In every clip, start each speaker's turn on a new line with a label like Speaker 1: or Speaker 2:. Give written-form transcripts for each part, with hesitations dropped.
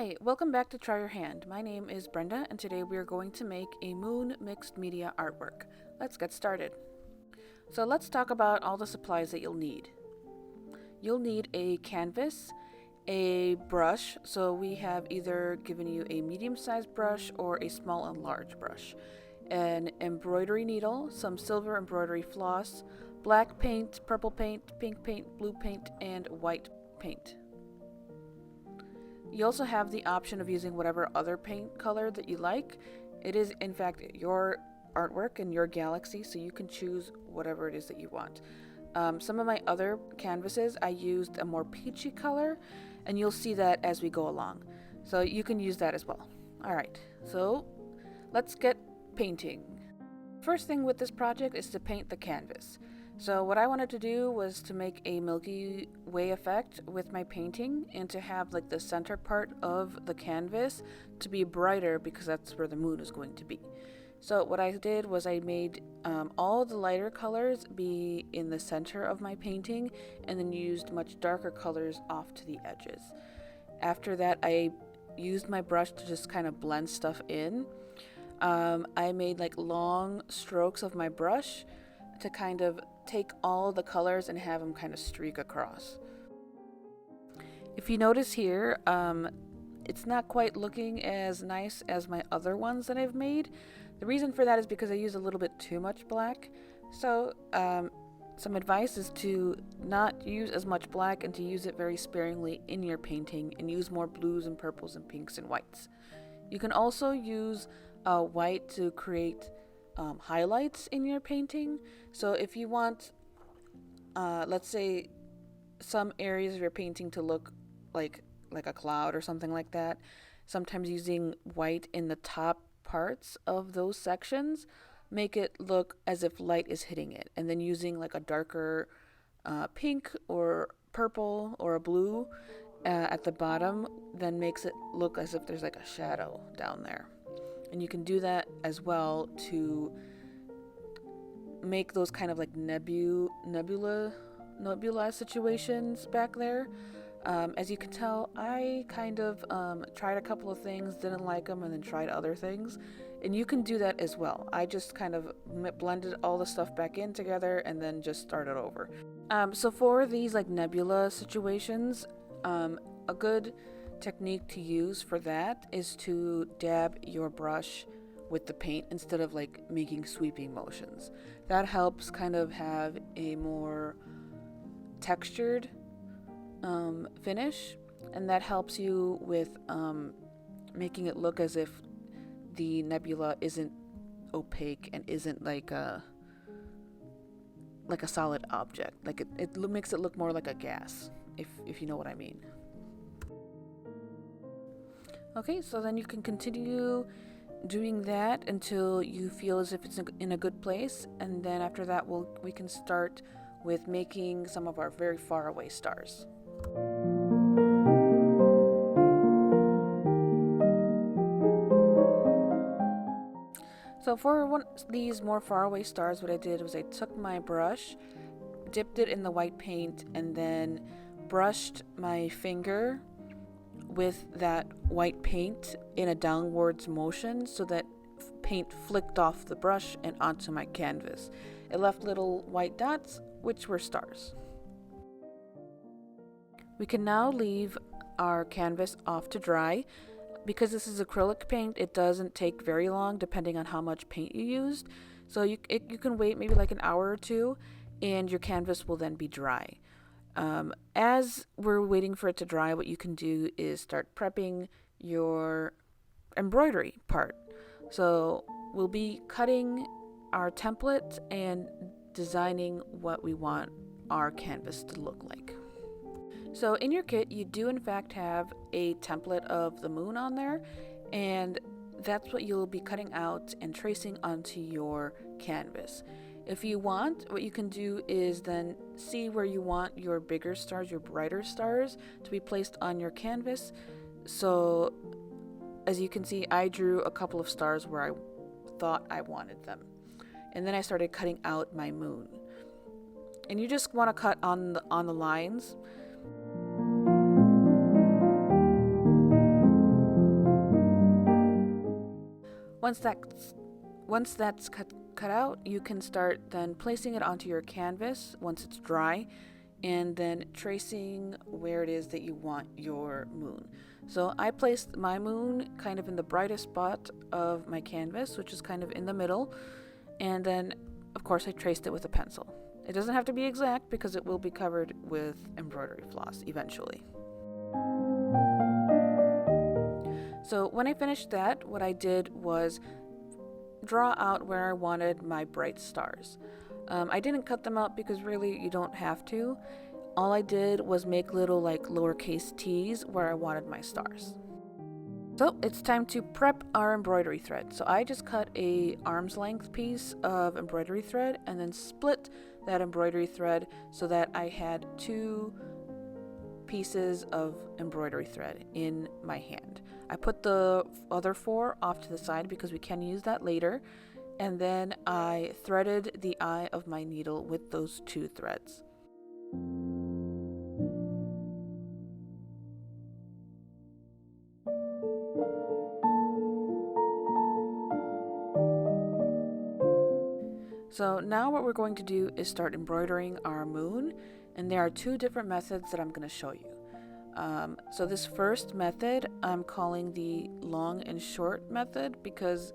Speaker 1: Hi, welcome back to Try Your Hand. My name is Brenda, and today we are going to make a moon mixed media artwork. Let's get started. So let's talk about all the supplies that you'll need. You'll need a canvas, a brush, so we have either given you a medium-sized brush or a small and large brush, an embroidery needle, some silver embroidery floss, black paint, purple paint, pink paint, blue paint, and white paint. You also have the option of using whatever other paint color that you like. It is, in fact, your artwork and your galaxy, so you can choose whatever it is that you want. Some of my other canvases, I used a more peachy color, and you'll see that as we go along. So you can use that as well. Alright, so let's get painting. First thing with this project is to paint the canvas. So what I wanted to do was to make a Milky Way effect with my painting and to have like the center part of the canvas to be brighter because that's where the moon is going to be. So what I did was I made all the lighter colors be in the center of my painting and then used much darker colors off to the edges. After that, I used my brush to just kind of blend stuff in. I made like long strokes of my brush to kind of take all the colors and have them kind of streak across. If you notice here, it's not quite looking as nice as my other ones that I've made. The reason for that is because I used a little bit too much black. So some advice is to not use as much black and to use it very sparingly in your painting and use more blues and purples and pinks and whites. You can also use white to create highlights in your painting. So if you want, let's say, some areas of your painting to look like a cloud or something like that, sometimes using white in the top parts of those sections make it look as if light is hitting it, and then using like a darker pink or purple or a blue at the bottom then makes it look as if there's like a shadow down there. And you can do that as well to make those kind of like nebula situations back there. As you can tell, I kind of tried a couple of things, didn't like them, and then tried other things. And you can do that as well. I just kind of blended all the stuff back in together and then just started over. So for these like nebula situations, a good technique to use for that is to dab your brush with the paint instead of like making sweeping motions. That helps kind of have a more textured finish, and that helps you with making it look as if the nebula isn't opaque and isn't like a solid object. Like it makes it look more like a gas, if you know what I mean. Okay, so then you can continue doing that until you feel as if it's in a good place, and then after that we can start with making some of our very far away stars. So for these more far away stars, what I did was I took my brush, dipped it in the white paint, and then brushed my finger with that white paint in a downwards motion so that paint flicked off the brush and onto my canvas. It left little white dots, which were stars. We can now leave our canvas off to dry. Because this is acrylic paint, it doesn't take very long depending on how much paint you used. So you can wait maybe like an hour or two, and your canvas will then be dry. As we're waiting for it to dry, what you can do is start prepping your embroidery part. So we'll be cutting our template and designing what we want our canvas to look like. So in your kit, you do in fact have a template of the moon on there, and that's what you'll be cutting out and tracing onto your canvas. If you want, what you can do is then see where you want your bigger stars, your brighter stars, to be placed on your canvas. So as you can see, I drew a couple of stars where I thought I wanted them. And then I started cutting out my moon. And you just want to cut on the lines. Once that's cut out, you can start then placing it onto your canvas once it's dry, and then tracing where it is that you want your moon. So I placed my moon kind of in the brightest spot of my canvas, which is kind of in the middle, and then of course I traced it with a pencil. It doesn't have to be exact because it will be covered with embroidery floss eventually. So when I finished that, what I did was draw out where I wanted my bright stars. I didn't cut them out because really you don't have to. All I did was make little like lowercase t's where I wanted my stars. So it's time to prep our embroidery thread. So I just cut a arm's length piece of embroidery thread and then split that embroidery thread so that I had 2 pieces of embroidery thread in my hand. I put the other 4 off to the side because we can use that later, and then I threaded the eye of my needle with those 2 threads. So now what we're going to do is start embroidering our moon, and there are 2 different methods that I'm going to show you. So this first method I'm calling the long and short method because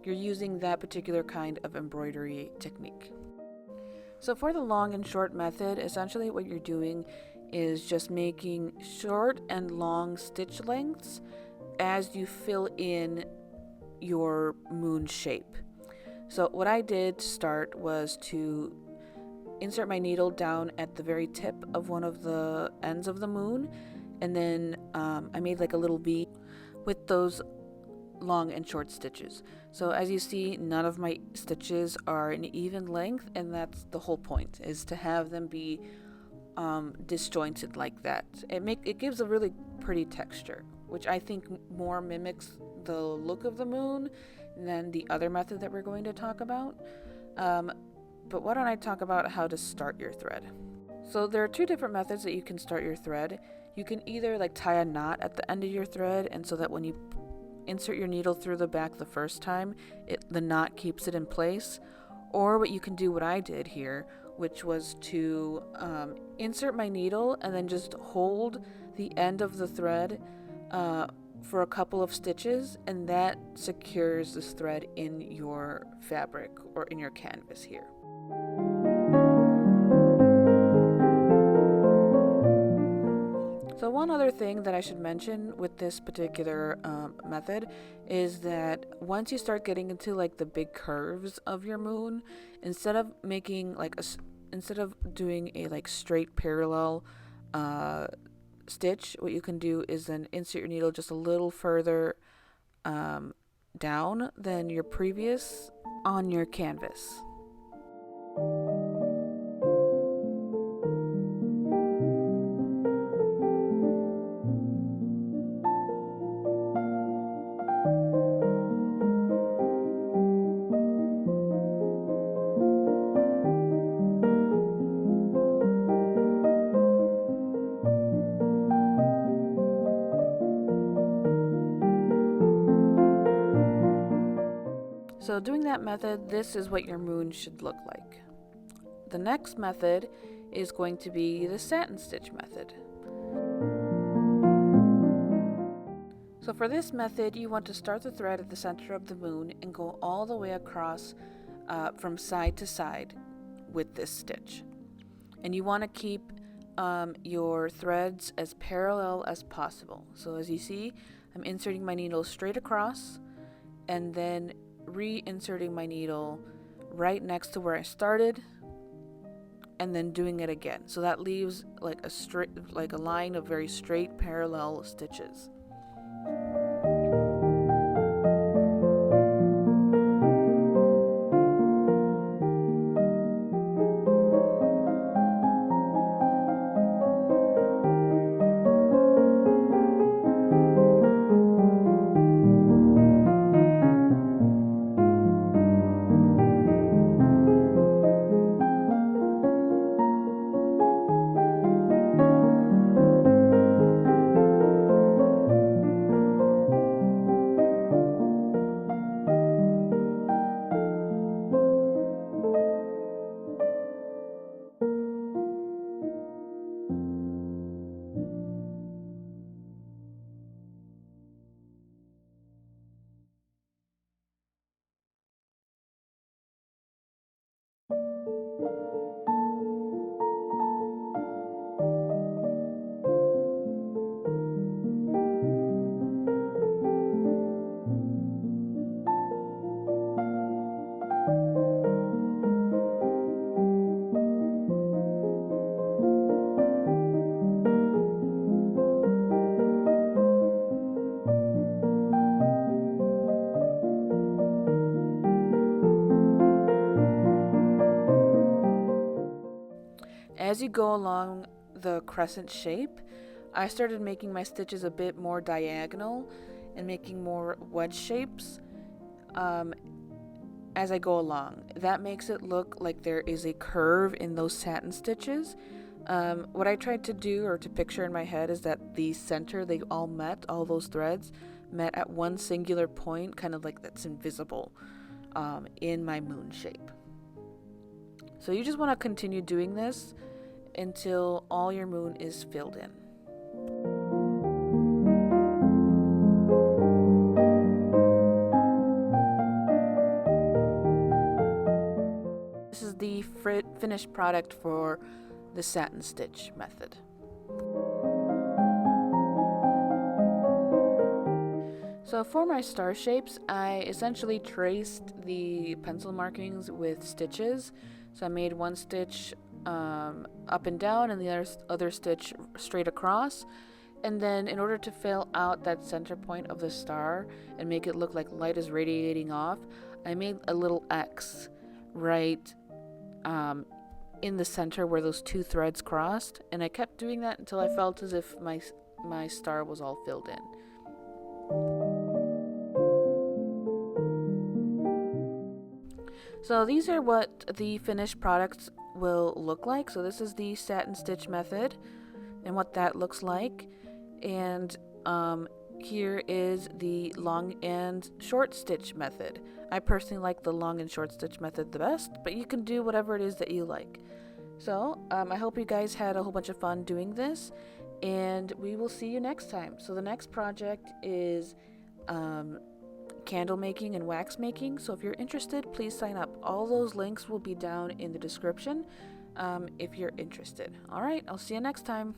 Speaker 1: you're using that particular kind of embroidery technique. So for the long and short method, essentially what you're doing is just making short and long stitch lengths as you fill in your moon shape. So what I did to start was to insert my needle down at the very tip of one of the ends of the moon, and then I made like a little V with those long and short stitches. So as you see, none of my stitches are an even length, and that's the whole point, is to have them be disjointed like that. It gives a really pretty texture, which I think more mimics the look of the moon than the other method that we're going to talk about. But why don't I talk about how to start your thread? So there are 2 different methods that you can start your thread. You can either like tie a knot at the end of your thread, and so that when you insert your needle through the back the first time, the knot keeps it in place. Or what you can do, what I did here, which was to insert my needle and then just hold the end of the thread for a couple of stitches, and that secures this thread in your fabric or in your canvas here. So one other thing that I should mention with this particular method is that once you start getting into like the big curves of your moon, instead of doing a like straight parallel stitch, what you can do is then insert your needle just a little further down than your previous on your canvas. So doing that method, this is what your moon should look like. The next method is going to be the satin stitch method. So for this method, you want to start the thread at the center of the moon and go all the way across from side to side with this stitch. And you want to keep your threads as parallel as possible. So as you see, I'm inserting my needle straight across and then reinserting my needle right next to where I started, and then doing it again. So that leaves like a line of very straight parallel stitches. as you go along the crescent shape, I started making my stitches a bit more diagonal and making more wedge shapes as I go along. That makes it look like there is a curve in those satin stitches. What I tried to do or to picture in my head is that the center, they all met, all those threads met at one singular point, kind of like that's invisible in my moon shape. So you just want to continue doing this until all your moon is filled in. This is the finished product for the satin stitch method. So for my star shapes, I essentially traced the pencil markings with stitches. So I made one stitch up and down and the other stitch straight across. And then in order to fill out that center point of the star and make it look like light is radiating off, I made a little X right in the center where those two threads crossed. And I kept doing that until I felt as if my star was all filled in. So these are what the finished products will look like. So this is the satin stitch method and what that looks like. And here is the long and short stitch method. I personally like the long and short stitch method the best, but you can do whatever it is that you like. So I hope you guys had a whole bunch of fun doing this, and we will see you next time. So the next project is candle making and wax making. So if you're interested, please sign up. All those links will be down in the description if you're interested. All right, I'll see you next time.